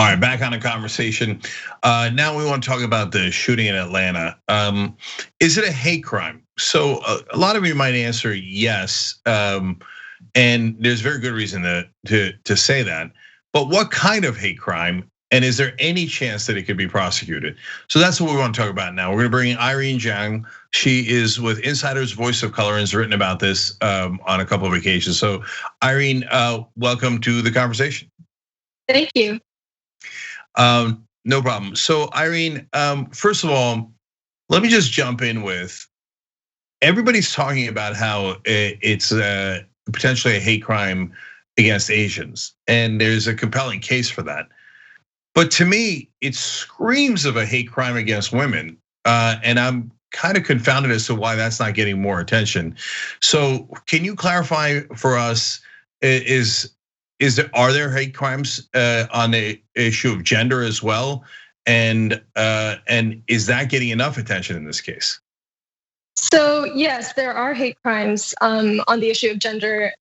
All right, back on the conversation. Now we want to talk about the shooting in Atlanta. Is it a hate crime? So a lot of you might answer yes, and there's very good reason to say that. But what kind of hate crime? And is there any chance that it could be prosecuted? So that's what we want to talk about now. We're going to bring in Irene Zhang. She is with Insider's Voice of Color and has written about this on a couple of occasions. So Irene, welcome to the conversation. Thank you. No problem. So Irene, first of all, let me just jump in with, everybody's talking about how it's potentially a hate crime against Asians, and there's a compelling case for that. But to me, it screams of a hate crime against women, and I'm kind of confounded as to why that's not getting more attention. So can you clarify for us, are there hate crimes on the issue of gender as well? And is that getting enough attention in this case? So yes, there are hate crimes on the issue of gender,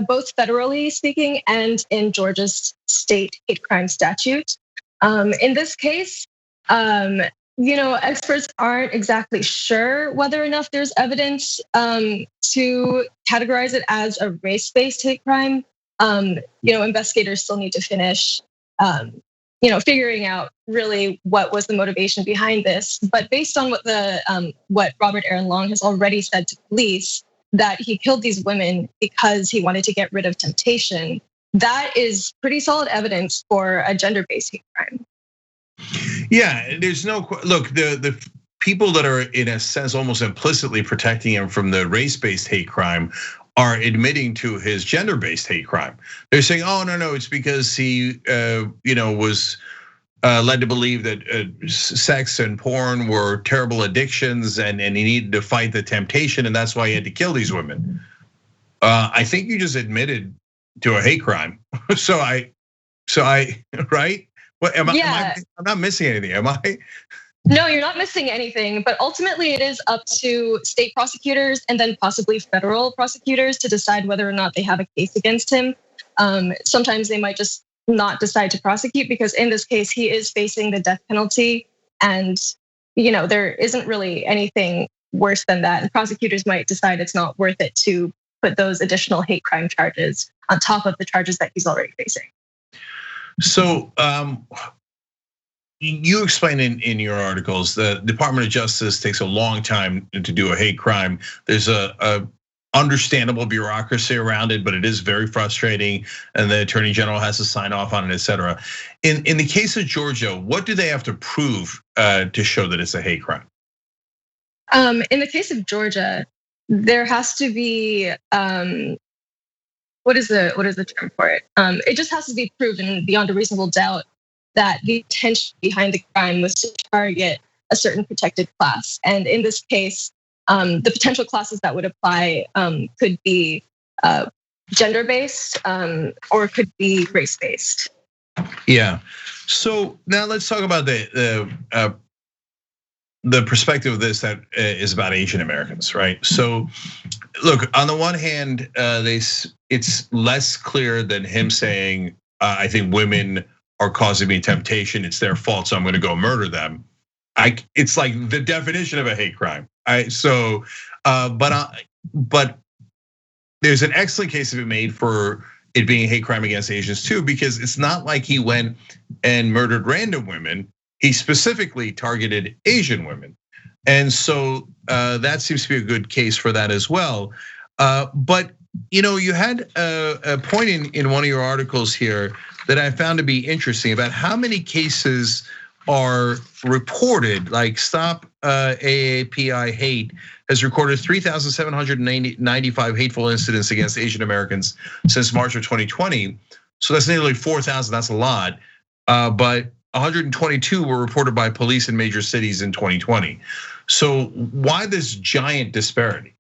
both federally speaking and in Georgia's state hate crime statute. In this case, experts aren't exactly sure whether enough there's evidence to categorize it as a race-based hate crime. Investigators still need to finish, figuring out really what was the motivation behind this. But based on what Robert Aaron Long has already said to police, that he killed these women because he wanted to get rid of temptation, that is pretty solid evidence for a gender-based hate crime. Yeah, there's no look. The people that are in a sense almost implicitly protecting him from the race-based hate crime are admitting to his gender-based hate crime. They're saying, "Oh no, it's because he, was led to believe that sex and porn were terrible addictions, and he needed to fight the temptation, and that's why he had to kill these women." I think you just admitted to a hate crime. So I, right? What am I? I'm not missing anything, am I? No, you're not missing anything, but ultimately it is up to state prosecutors and then possibly federal prosecutors to decide whether or not they have a case against him. Sometimes they might just not decide to prosecute because in this case, he is facing the death penalty, and there isn't really anything worse than that. And prosecutors might decide it's not worth it to put those additional hate crime charges on top of the charges that he's already facing. So you explain in your articles the Department of Justice takes a long time to do a hate crime. There's a understandable bureaucracy around it, but it is very frustrating, and the Attorney General has to sign off on it, et cetera. In the case of Georgia, what do they have to prove to show that it's a hate crime? In the case of Georgia, there has to be what is the term for it? It just has to be proven beyond a reasonable doubt that the intention behind the crime was to target a certain protected class. And in this case, the potential classes that would apply could be gender-based or could be race-based. Yeah. So now let's talk about the perspective of this that is about Asian Americans, right? So look, on the one hand, it's less clear than him saying, I think women are causing me temptation, it's their fault, so I'm gonna go murder them. It's like the definition of a hate crime. But there's an excellent case to be made for it being a hate crime against Asians too, because it's not like he went and murdered random women. He specifically targeted Asian women. And so that seems to be a good case for that as well. But you had a point in one of your articles here that I found to be interesting about how many cases are reported, like Stop AAPI Hate has recorded 3,795 hateful incidents against Asian Americans since March of 2020. So that's nearly 4,000, that's a lot. But 122 were reported by police in major cities in 2020. So why this giant disparity?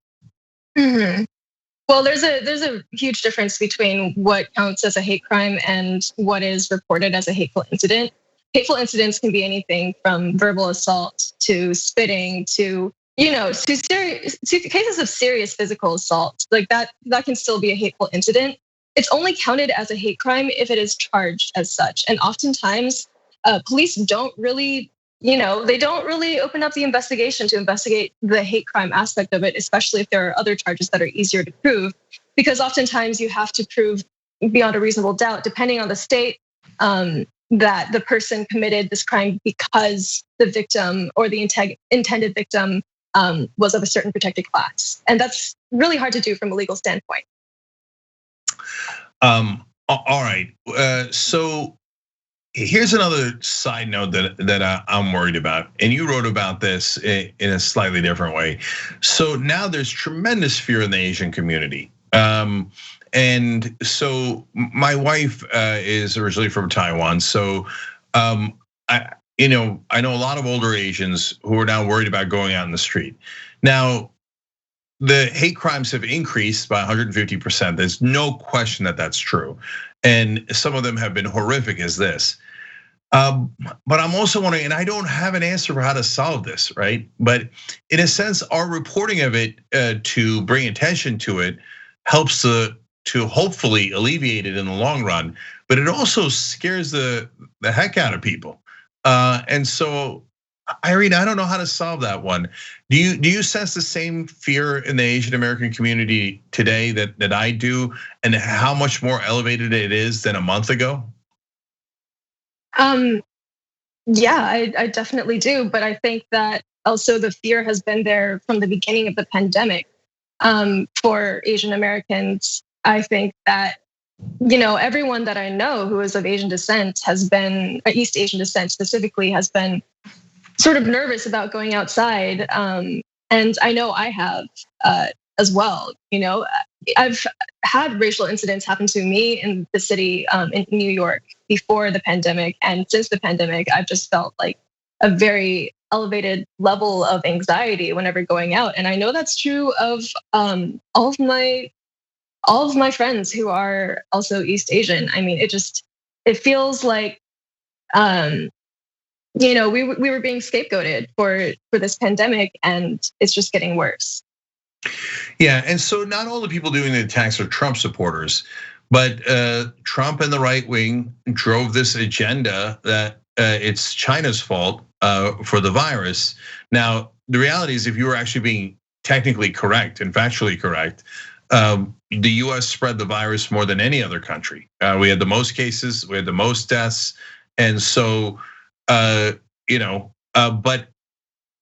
Well, there's a huge difference between what counts as a hate crime and what is reported as a hateful incident. Hateful incidents can be anything from verbal assault to spitting to cases of serious physical assault. Like that can still be a hateful incident. It's only counted as a hate crime if it is charged as such. And oftentimes police don't really, they don't really open up the investigation to investigate the hate crime aspect of it, especially if there are other charges that are easier to prove, because oftentimes you have to prove beyond a reasonable doubt, depending on the state, that the person committed this crime because the victim or the intended victim was of a certain protected class. And that's really hard to do from a legal standpoint. All right, so here's another side note that I'm worried about, and you wrote about this in a slightly different way. So now there's tremendous fear in the Asian community. And so my wife is originally from Taiwan, so I know a lot of older Asians who are now worried about going out in the street. Now, the hate crimes have increased by 150%. There's no question that that's true, and some of them have been horrific as this. But I'm also wondering, and I don't have an answer for how to solve this, right? But in a sense, our reporting of it to bring attention to it helps to hopefully alleviate it in the long run. But it also scares the heck out of people. And so, Irene, I don't know how to solve that one. Do you sense the same fear in the Asian American community today that I do, and how much more elevated it is than a month ago? Yeah, I definitely do. But I think that also the fear has been there from the beginning of the pandemic. For Asian Americans, I think that, everyone that I know who is of Asian descent has been, East Asian descent specifically, has been sort of nervous about going outside. And I know I have as well. I've had racial incidents happen to me in the city in New York before the pandemic, and since the pandemic, I've just felt like a very elevated level of anxiety whenever going out. And I know that's true of all of my friends who are also East Asian. I mean, it feels like we were being scapegoated for this pandemic, and it's just getting worse. Yeah, and so not all the people doing the attacks are Trump supporters, but Trump and the right wing drove this agenda that it's China's fault for the virus. Now, the reality is, if you were actually being technically correct and factually correct, the US spread the virus more than any other country. We had the most cases, we had the most deaths, and so but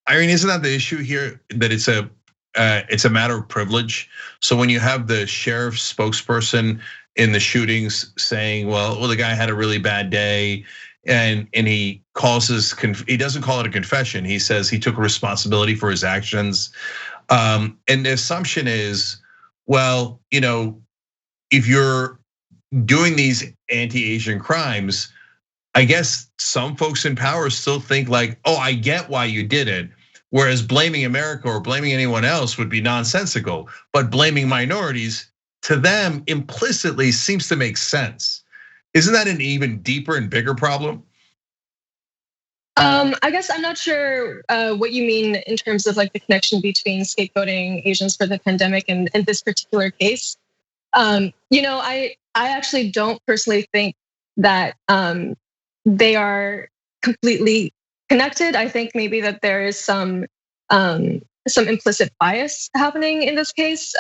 Irene, isn't that the issue here? That it's a matter of privilege. So when you have the sheriff's spokesperson in the shootings saying, well, the guy had a really bad day, and he he doesn't call it a confession. He says he took responsibility for his actions. And the assumption is, well, if you're doing these anti-Asian crimes, I guess some folks in power still think like, oh, I get why you did it. Whereas blaming America or blaming anyone else would be nonsensical, but blaming minorities to them implicitly seems to make sense. Isn't that an even deeper and bigger problem? I guess I'm not sure what you mean in terms of like the connection between scapegoating Asians for the pandemic and this particular case. I actually don't personally think that they are completely connected. I think maybe that there is some implicit bias happening in this case,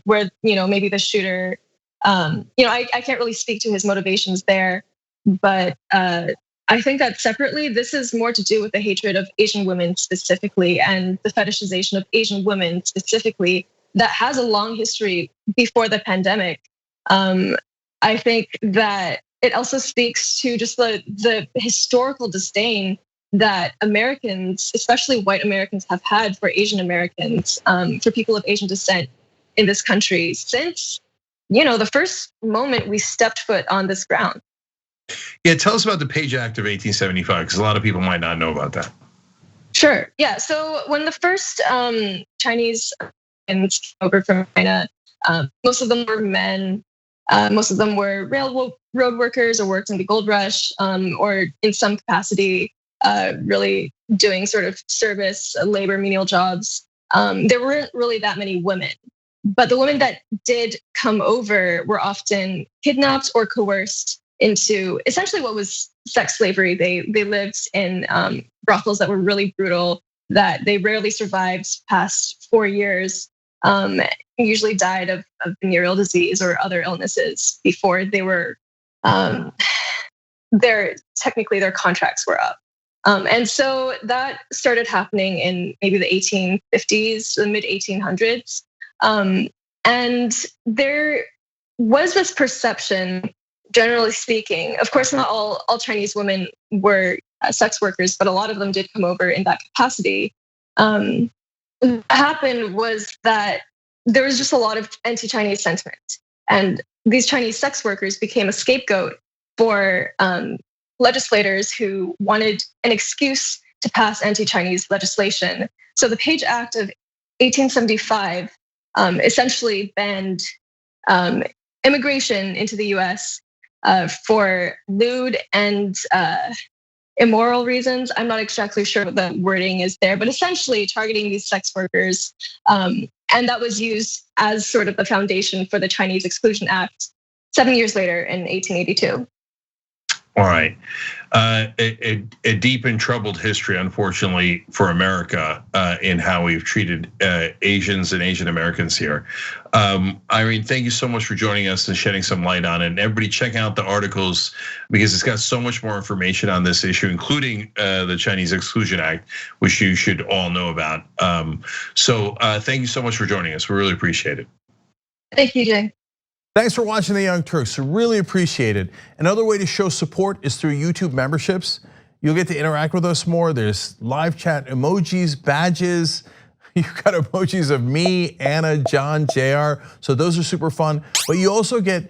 where maybe the shooter, I can't really speak to his motivations there, but I think that separately, this is more to do with the hatred of Asian women specifically and the fetishization of Asian women specifically that has a long history before the pandemic. I think that it also speaks to just the historical disdain that Americans, especially white Americans, have had for Asian Americans, for people of Asian descent in this country since, the first moment we stepped foot on this ground. Yeah, tell us about the Page Act of 1875, because a lot of people might not know about that. Sure. Yeah. So when the first Chinese came over from China, most of them were men. Most of them were railroad workers or worked in the gold rush, or in some capacity, really doing sort of service, labor, menial jobs. There weren't really that many women, but the women that did come over were often kidnapped or coerced into essentially what was sex slavery. They lived in brothels that were really brutal, that they rarely survived past 4 years, usually died of venereal disease or other illnesses before they were technically their contracts were up. And so that started happening in maybe the 1850s, the mid 1800s. And there was this perception, generally speaking, of course, not all Chinese women were sex workers, but a lot of them did come over in that capacity. What happened was that there was just a lot of anti-Chinese sentiment. And these Chinese sex workers became a scapegoat for legislators who wanted an excuse to pass anti-Chinese legislation. So the Page Act of 1875 essentially banned immigration into the US for lewd and immoral reasons. I'm not exactly sure what the wording is there, but essentially targeting these sex workers. And that was used as sort of the foundation for the Chinese Exclusion Act 7 years later in 1882. All right. A deep and troubled history, unfortunately, for America in how we've treated Asians and Asian Americans here. Irene, thank you so much for joining us and shedding some light on it. And everybody check out the articles because it's got so much more information on this issue, including the Chinese Exclusion Act, which you should all know about. So thank you so much for joining us. We really appreciate it. Thank you, Jay. Thanks for watching The Young Turks, really appreciate it. Another way to show support is through YouTube memberships. You'll get to interact with us more. There's live chat emojis, badges. You've got emojis of me, Anna, John, JR. So those are super fun. But you also get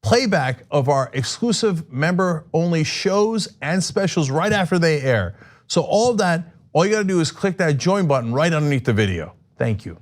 playback of our exclusive member-only shows and specials right after they air. So all of that, all you gotta do is click that join button right underneath the video. Thank you.